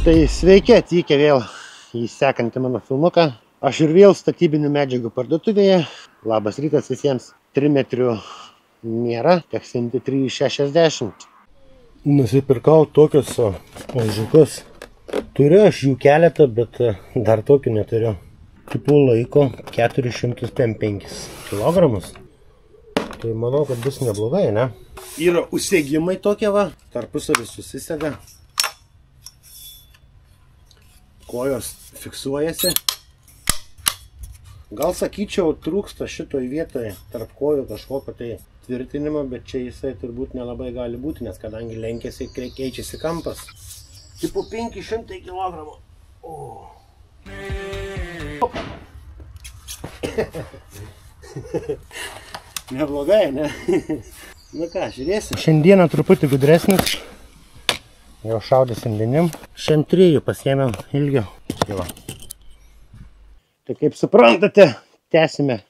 Tai sveiki atvykę vėl į sekantį mano filmuką. Aš ir vėl statybinių medžiagų parduotuvėje. Labas rytas visiems. 3 metrių nėra, teks imti 3,60. Nusipirkau tokius ožiukus. Turiu aš jų keletą, bet dar tokių neturiu. Tipų laiko 405 kilogramus. Tai manau, kad bus neblogai, ne? Yra užsegimai tokie va, tarpusavį susisega. Kojos fiksuojasi. Gal sakyčiau, trūksta šitoj vietoje tarp kojų kažkokio tai tvirtinimo, bet čia jisai turbūt nelabai gali būti, nes kadangi lenkiasi, keičiasi kampas. Tipo 500 kilogramų. Neblogai, ne? Nu ką, žiūrėsim. Šiandieną truputį gudresnis. Jau šaudysim vienim. Šiandien 3 pasiėmiau ilgio. Tai kaip suprantate, tęsime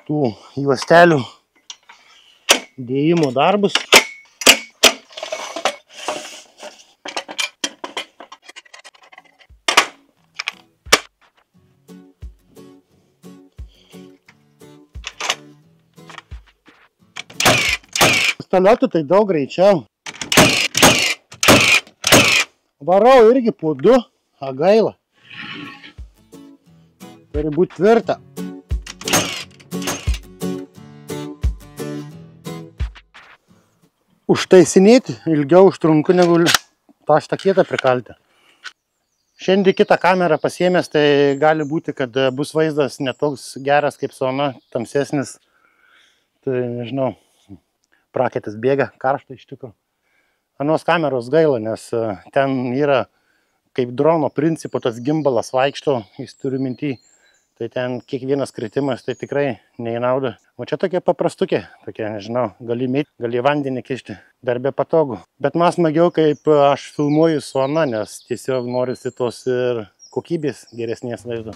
tų juostelių dėjimo darbus. Pistoletu tai daug greičiau. Varau irgi po 2, gaila. Turi būti tvirta. Užtaisinėti ilgiau užtrunku negu tą štakėtą prikalti. Šiandien kitą kamerą pasiėmęs, tai gali būti, kad bus vaizdas netoks geras kaip Sona, tamsesnis. Tai nežinau. Prakaitas bėga, karšta iš tikrųjų. Anos kameros gaila, nes ten yra kaip drono principo tas gimbalas vaikšto, jis turi minty. Tai ten kiekvienas kritimas, tai tikrai neįnauda. O čia tokie paprastukė, tokie, nežinau, gali mėti, gali vandenį kišti, darbė patogu. Bet man smagiau, kaip aš filmuoju Sona, nes tiesiog norisi tos ir kokybės geresnės vaizdo.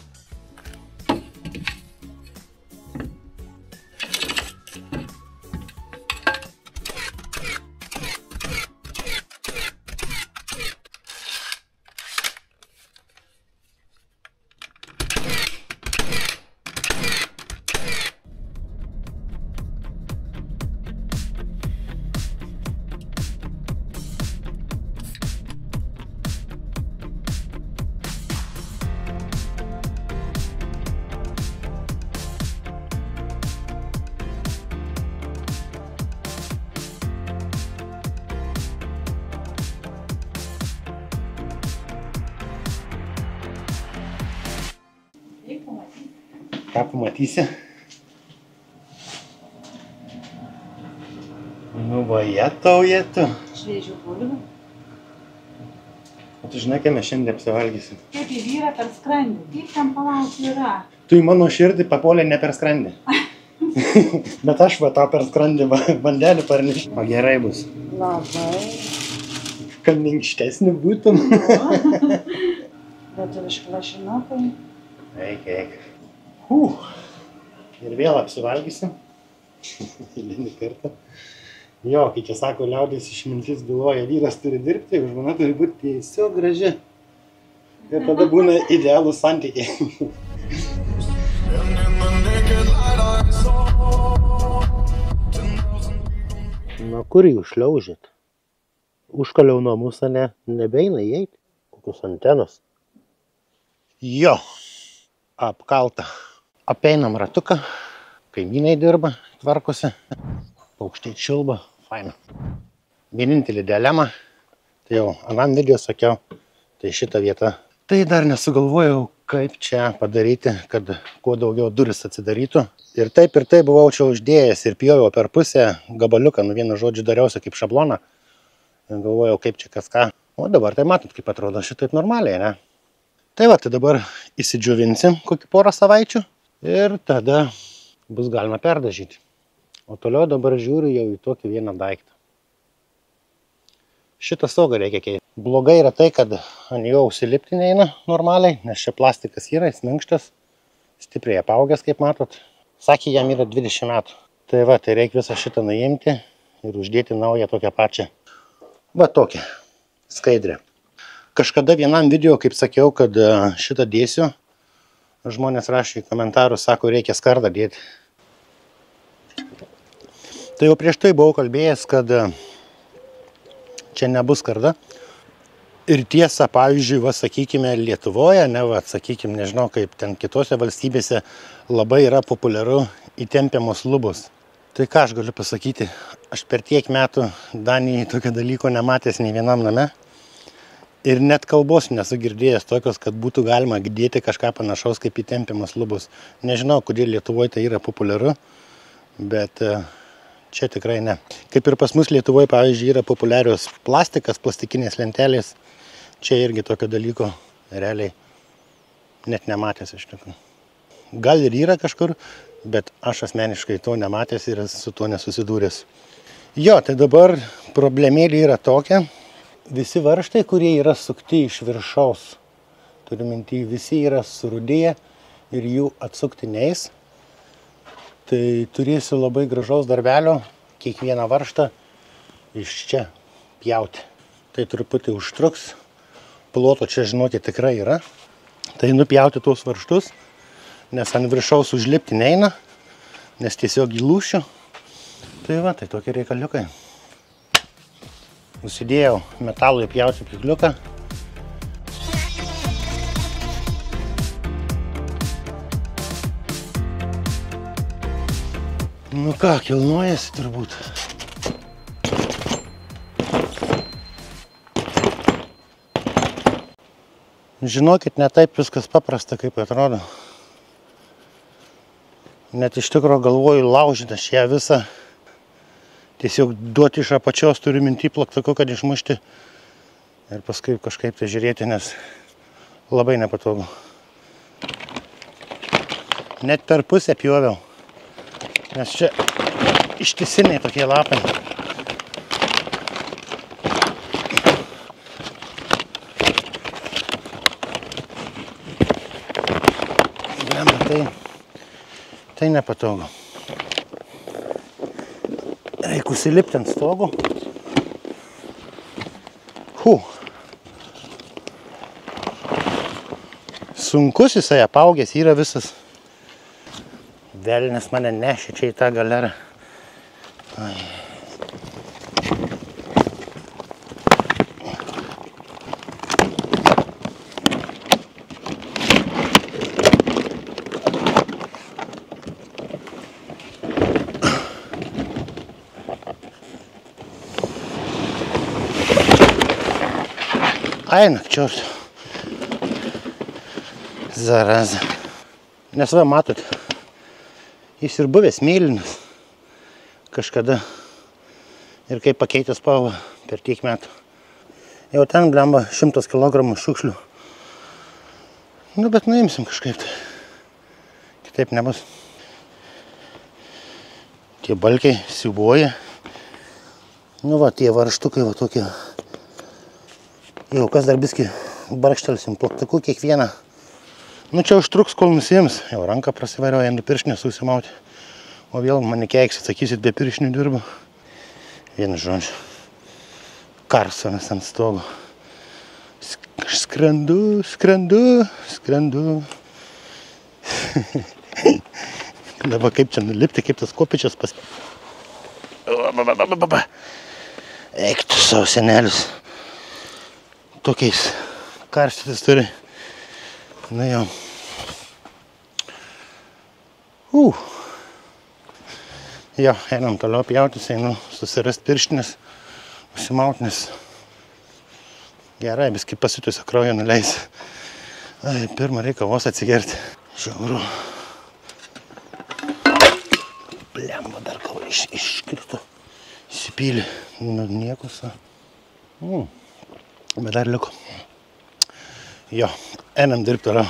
Ką pamatysi? Nu va, jetau. Šviežių bulvių. O tu žinai, kai mes šiandien apsivalgysim? Kaip į vyrą per skrandį. Kaip ten palaukti yra? Tu į mano širdį papolė ne per skrandį. Bet aš va tą per skrandį vandelį parnešti. O gerai bus. Labai. Kad minkštesnį būtum. Bet ir išklašinukai. Eik. Ir vėl apsivalgysim. Eilinį kartą. Jo, kai čia sako, liaudės išmintis byloja, vyras turi dirbti, o žmona turi būti tiesiog graži. Ir tada būna idealūs santykiai. Na, kur jūs šliaužėt? Užkaliau namus, ne? Nebeina įeiti. Kokios antenos. Jo, apkalta. Apeinam ratuką, kaimynai dirba, tvarkosi, paukščiai čiulba, faina. Vienintelį dilemą, tai jau anam video sakiau, tai šita vieta. Tai dar nesugalvojau, kaip čia padaryti, kad kuo daugiau duris atsidarytų. Ir taip buvau čia uždėjęs ir pjoviau per pusę gabaliuką, vienu žodžiu dariausi kaip šabloną. Ir galvojau, kaip čia kas ką. O dabar tai matot, kaip atrodo šitaip normaliai, ne? Tai va, tai dabar įsidžiovinsim kokį porą savaičių. Ir tada bus galima perdažyti. O toliau dabar žiūriu jau į tokį vieną daiktą. Šitą stogą reikia keisti. Blogai yra tai, kad ant jo užsilipti neina normaliai, nes čia plastikas yra, jis minkštas, stipriai apaugęs, kaip matot. Sakė, jam yra 20 metų. Tai va, tai reikia visą šitą nuimti ir uždėti naują tokią pačią. Va tokią, skaidrę. Kažkada vienam video, kaip sakiau, kad šitą dėsiu, žmonės rašė į komentarus, sako, reikia skardą dėti. Tai jau prieš tai buvau kalbėjęs, kad čia nebus skarda. Ir tiesa, pavyzdžiui, va, sakykime, Lietuvoje, ne, va, sakykime, nežinau, kaip ten kitose valstybėse labai yra populiaru įtempiamos lubos. Tai ką aš galiu pasakyti, aš per tiek metų Danijai tokio dalyko nematęs nei vienam name ir net kalbos nesu girdėjęs tokios, kad būtų galima dėti kažką panašaus kaip įtempiamos lubos. Nežinau, kodėl Lietuvoje tai yra populiaru, bet čia tikrai ne. Kaip ir pas mus Lietuvoje, pavyzdžiui, yra populiarios plastikas, plastikinės lentelės, čia irgi tokio dalyko realiai net nematęs iš tikrųjų. Gal ir yra kažkur, bet aš asmeniškai to nematęs ir su tuo nesusidūręs. Jo, tai dabar problemėlė yra tokia. Visi varžtai, kurie yra sukti iš viršaus, turiu minty, visi yra surudėję ir jų atsukti neis. Tai turėsiu labai gražaus darbelio kiekvieną varžtą iš čia pjauti. Tai truputį užtruks. Ploto čia, žinoti, tikrai yra. Tai nupjauti tuos varžtus, nes ant viršaus užlipti neina, nes tiesiog įlūšiu. Tai va, tai tokie reikaliukai. Nusidėjau metalui pjauti pjūkliuką. Nu ką, kilnojasi turbūt. Žinokit, ne taip viskas paprasta, kaip atrodo. Net iš tikrųjų galvoju laužyti aš ją visą. Tiesiog duoti iš apačios, turiu minty plaktuku, kad išmušti. Ir paskui kažkaip tai žiūrėti, nes labai nepatogu. Net per pusę pjoviau. Nes čia ištisiniai tokie lapai. Tai nepatogu. Reikia užsilipti ant stogo. Sunkus jisai apaugęs yra visas. Velnias mane nešė čia į tą galerą. Ai. Eina, čiort. Zaraza. Nes va, matot, jis ir buvęs mėlynas kažkada. Ir kaip pakeitęs spalvą per tiek metų. Jau ten blemba 100 kg šiukšlių. Nu, bet nuimsim kažkaip tai. Kitaip nebus. Tie balkiai siubuoja. Nu va, tie varžtukai va tokie. Jau kas dar biskį barkštelsim plaktuku kiekvieną. Nu čia užtruks, kol nusiims. Jau ranką prasivarioja, ant piršnių susimauti. O vėl mane keiksit, sakysit, be piršnių dirbu. Vienu žodžiu. Karsonas ant stogo. Skrendu, skrendu, skrendu. Dabar kaip čia nulipti, kaip tas kopičias pas... Eik tu savo senelis. Tokiais karstytis turi. Na jau. Jo, einam toliau pjautis, einu susirast pirštinės, užsimauti, nes gerai, biskį pasitusio kraujo nuleis. Ai, pirmą reikia vos atsigerti. Žiauru. Blemba, dar kau iškrito. Įsipylė. Nu, niekus. Bet dar liko. Jo, einam dirbti toliau.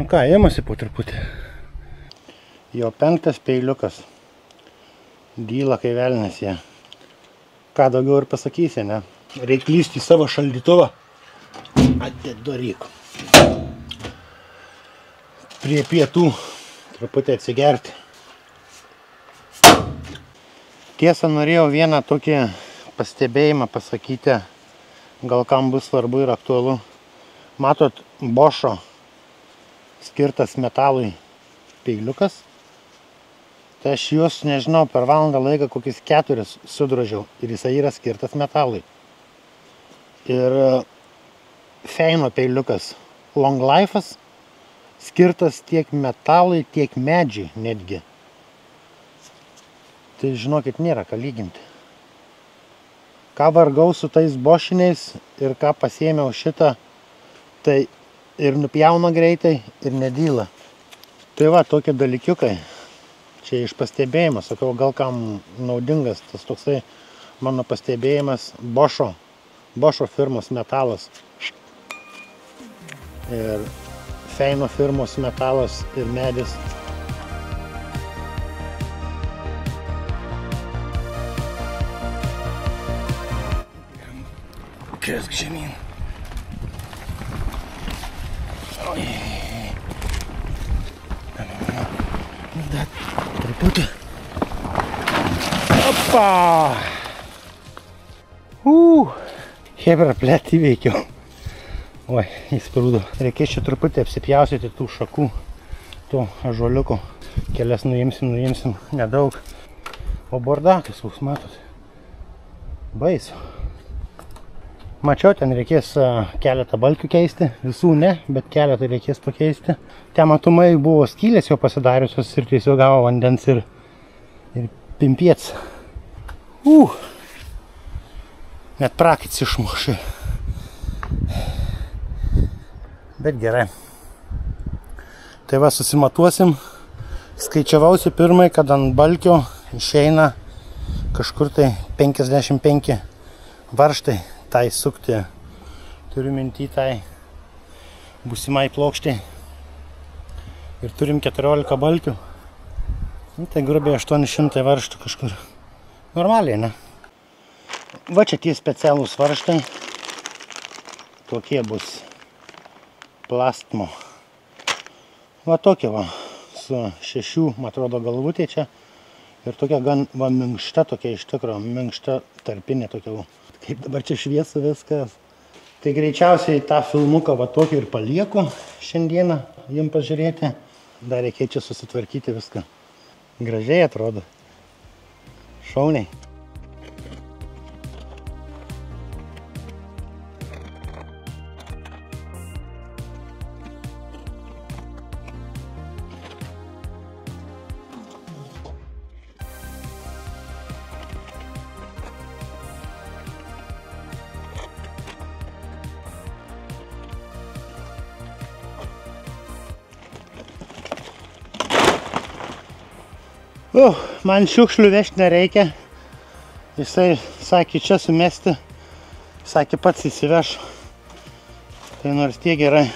Nu ką, ėmasi po truputį. Jo 5 peiliukas. Dyla kai velnias jie. Ką daugiau ir pasakysi, ne? Reik lysti į savo šaldytuvą. Atidaryk. Prie pietų truputį atsigerti. Tiesa, norėjau vieną tokį pastebėjimą pasakyti, gal kam bus svarbu ir aktualu. Matot, Bošo skirtas metalui peiliukas. Tai aš juos, nežinau, per valandą laiką kokius 4 sudrožiau ir jisai yra skirtas metalui. Ir Feino peiliukas Long Life'as skirtas tiek metalui, tiek medžiai netgi. Tai žinokit, nėra ką lyginti. Ką vargau su tais bošiniais ir ką pasiėmiau šitą, tai ir nupjauna greitai, ir nedyla. Tai va, tokie dalykiukai. Čia iš pastebėjimo, sakau, gal kam naudingas tas toksai mano pastebėjimas. Bošo firmos metalas. Ir Feino firmos metalas ir medis. Kresk žemyn. Oi. Dar truputį. Opa! Hebra, plėt įveikiau. Oi, įsprūdo. Reikės čia truputį apsipjausyti tų šakų, tų ąžuoliukų. Kelias nuimsim, nedaug. O bordakas, jūs matot. Baisu. Mačiau, ten reikės keletą balkių keisti. Visų ne, bet keletą reikės pakeisti. Ten matomai buvo skylės jau pasidariusios ir tiesiog gavo vandens ir pimpiets. Net prakits išmušė. Bet gerai. Tai va, susimatuosim. Skaičiavausi pirmai, kad ant balkio išeina kažkur tai 55 varžtai. Tai sukti, turiu minty tai būsimai plokštai. Ir turim 14 balkių. Tai grubiai 800 varžtų kažkur. Normaliai, ne? Va čia tie specialūs varžtai. Tokie bus plastmo. Va tokie va. Su 6, man atrodo, galvutė čia. Ir tokia gan va minkšta, tokia iš tikro, minkšta tarpinė tokia va. Kaip dabar čia šviesa viskas. Tai greičiausiai tą filmuką va tokį ir palieku šiandieną jums pažiūrėti. Dar reikia čia susitvarkyti viską. Gražiai atrodo. Šauniai. Man šiukšlių vežti nereikia. Jisai sakė čia sumesti. Sakė pats įsiveš. Tai nors tiek gerai.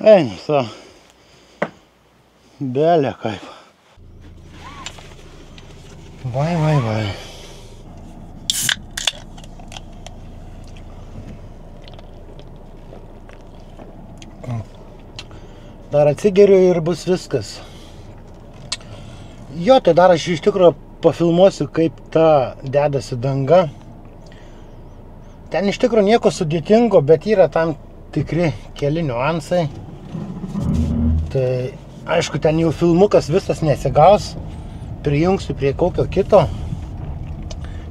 Einu savo. Belė kaip. Vai. Dar atsigeriu ir bus viskas. Jo, tai dar aš iš tikrųjų pafilmuosiu, kaip ta dedasi danga. Ten iš tikrųjų nieko sudėtingo, bet yra tam tikri keli niuansai. Tai aišku, ten jau filmukas visas nesigaus. Prijungsiu prie kokio kito,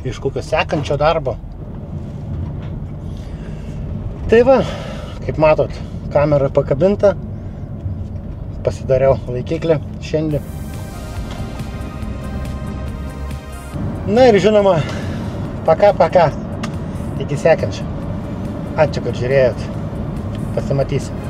iš kokio sekančio darbo. Tai va, kaip matot, kamera pakabinta. Pasidariau laikiklį šiandien. Na ir žinoma, paka. Iki sekančio. Ačiū, kad žiūrėjot. Pasimatysim.